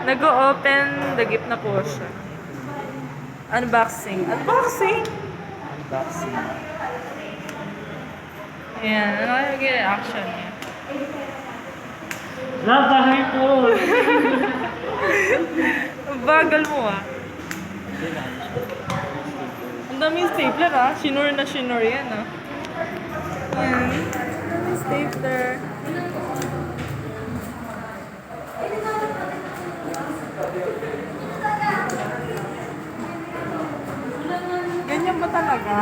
Nag-o-open the gift na po siya. Unboxing. Unboxing? Unboxing. Ayan, ano yung reaction niya? Bahay po! Ang bagal mo ah. Ang daming stapler ah. Shinore na shinore yan ah. Ayan. Ang daming stapler. Ganyan ba talaga?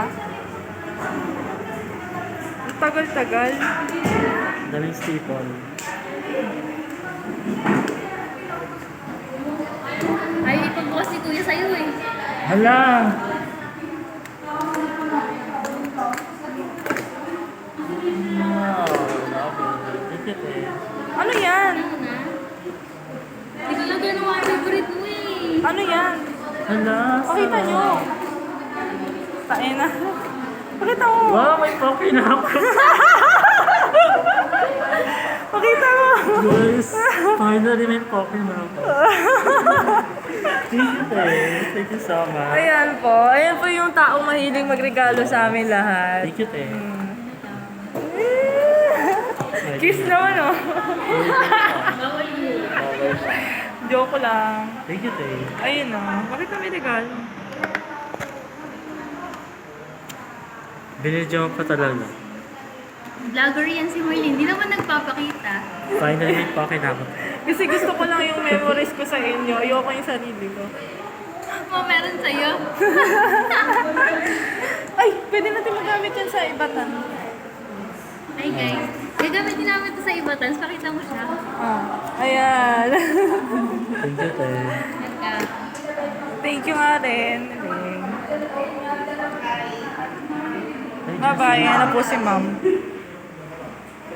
Ang tagal-tagal. Daming staple. Ay, ipag-boss si Kuya sa'yo eh. Hala! Wow, lovely. Look at it. Ano yan? Ano na? Hindi ko lang gano'n ang favorite mo eh. Ano yan? Hala! Pakita nyo. Tain na. Pakita mo. Wow, may poke na ako. Pakita mo. Guys, finally may poke na ako. Thank you, Tay. Thank you so much. Ayan po. Ayan po yung taong mahiling magregalo sa amin lahat. Thank you, Tay. Kiss naman oh. Bawal mo. Joke lang. Thank you, Tay. Ayun oh. Bakit kami regalo? Binidyo ko pa talaga. Vlogger yan si Marlene. Hindi naman nagpapakita. Finally may poke na ako. Kasi gusto ko lang yung memories ko sa inyo. Ayoko yung sarili ko. Meron sa'yo. Ay, pwede natin magamit yan sa ibatan. Hi guys. Gagamitin namin ito sa Ibatans. Pakita mo siya. Ah, ayan. Thank you, Tay. Nagka. Thank you nga rin. Thank you. Bye-bye. Ayan na po si ma'am.